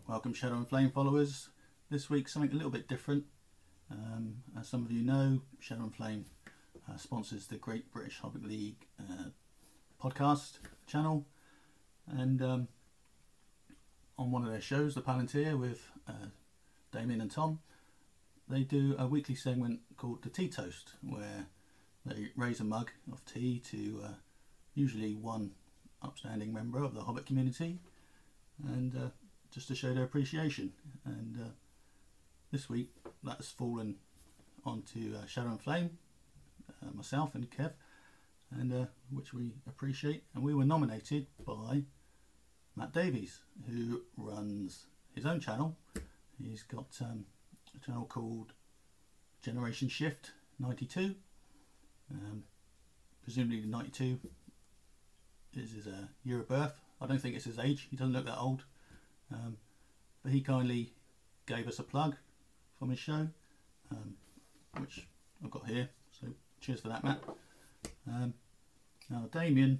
Welcome Shadow and Flame followers. This week something a little bit different. As some of you know, Shadow and Flame sponsors the Great British Hobby League podcast channel, and on one of their shows, the Palantir, with Damien and Tom, they do a weekly segment called the Tea Toast, where they raise a mug of tea to usually one upstanding member of the Hobbit community, and just to show their appreciation. And this week that's fallen onto Shadow and Flame, myself and Kev, and which we appreciate. And we were nominated by Matt Davies, who runs his own channel. He's got a channel called Generation Shift 92. Presumably 92 is his year of birth. I don't think it's his age. He doesn't look that old. But he kindly gave us a plug from his show, which I've got here. So cheers for that, Matt. Now Damien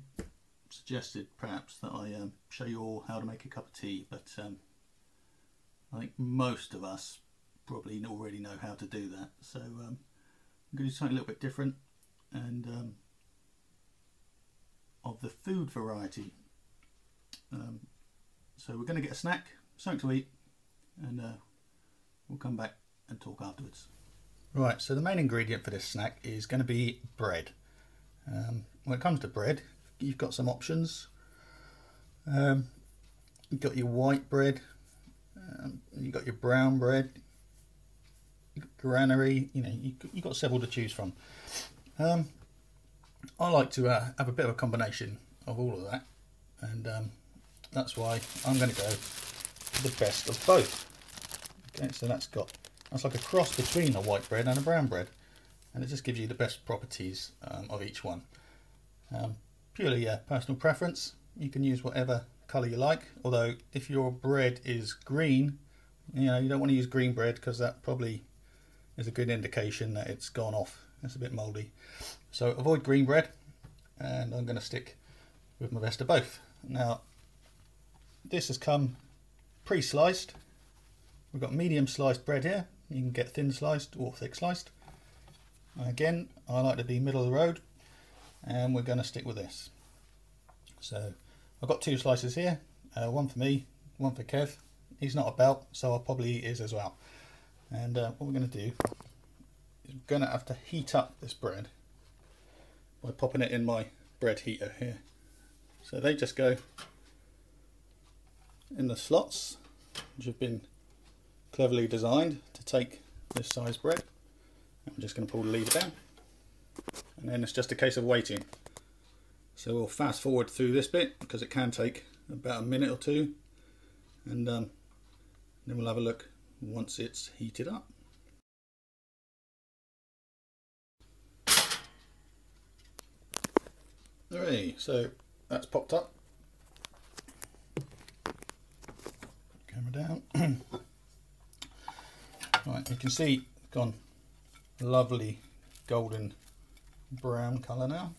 suggested perhaps that I show you all how to make a cup of tea, but I think most of us probably already know how to do that. So I'm going to do something a little bit different, and of the food variety. So we're going to get a snack, something to eat, and we'll come back and talk afterwards. Right, so the main ingredient for this snack is going to be bread. When it comes to bread, you've got some options. You've got your white bread, you've got your brown bread, you've got granary, you've got several to choose from. I like to have a bit of a combination of all of that, and that's why I'm going to go for the best of both. Okay, so that's like a cross between a white bread and a brown bread, and it just gives you the best properties of each one. Purely personal preference. You can use whatever colour you like, although if your bread is green, you don't want to use green bread, because that probably is a good indication that it's gone off. It's a bit mouldy. So avoid green bread, and I'm going to stick with my best of both. Now, this has come pre-sliced. We've got medium sliced bread here. You can get thin sliced or thick sliced. Again, I like to be middle of the road, and we're going to stick with this. So I've got two slices here, one for me, one for Kev. He's not a belt, so I probably is as well. And what we're going to do is we're going to have to heat up this bread by popping it in my bread heater here. So they just go in the slots, which have been cleverly designed to take this size bread. And we're just going to pull the lever down, and then it's just a case of waiting. So we'll fast forward through this bit, because it can take about a minute or two, and then we'll have a look once it's heated up. Alright, so that's popped up. Camera down. Right, you can see it's gone lovely golden brown colour now.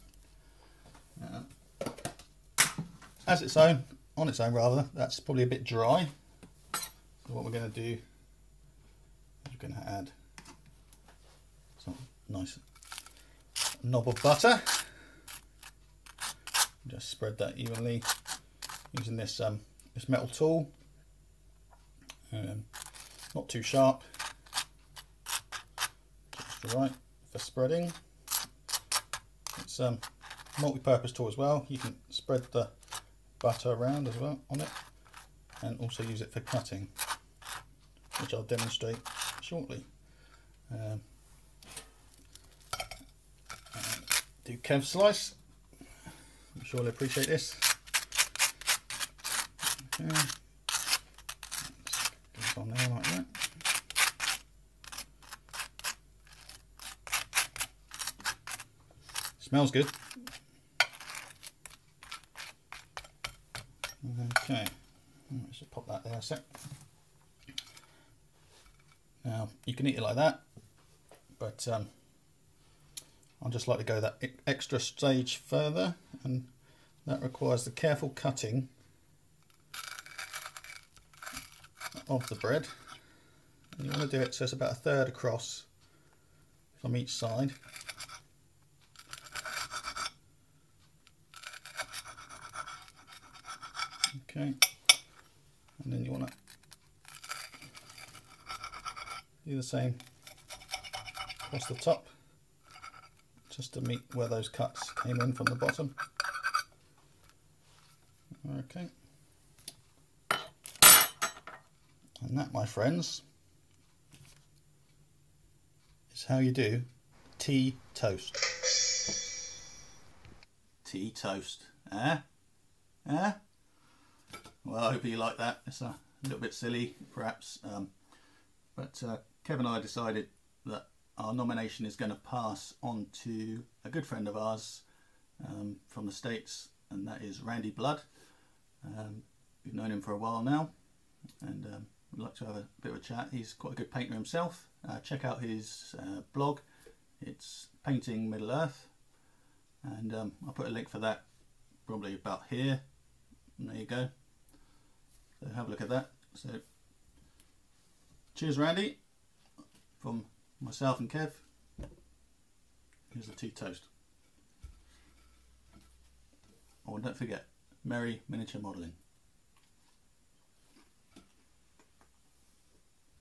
On its own rather, that's probably a bit dry. So what we're going to do is we're going to add some nice knob of butter. Just spread that evenly using this this metal tool. Not too sharp, just right for spreading. It's a multi-purpose tool as well. You can spread the butter around as well on it, and also use it for cutting, which I'll demonstrate shortly. Do Kev's slice. I'm sure they'll appreciate this. Okay. Goes on there like that. Smells good. Okay, let's just pop that there a sec. Now you can eat it like that, but I'd just like to go that extra stage further, and that requires the careful cutting of the bread. And you want to do it so it's about a third across from each side. Okay, and then you want to do the same across the top, just to meet where those cuts came in from the bottom. Okay, and that, my friends, is how you do tea toast. Tea toast, eh? Eh? Well, I hope you like that. It's a little bit silly, perhaps, but Kev and I decided that our nomination is going to pass on to a good friend of ours from the States, and that is Randy Blood. We've known him for a while now, and we'd like to have a bit of a chat. He's quite a good painter himself. Check out his blog. It's Painting Middle Earth, and I'll put a link for that probably about here. And there you go. So have a look at that. So cheers, Randy, from myself and Kev. Here's the tea toast. Oh, and don't forget, merry miniature modelling.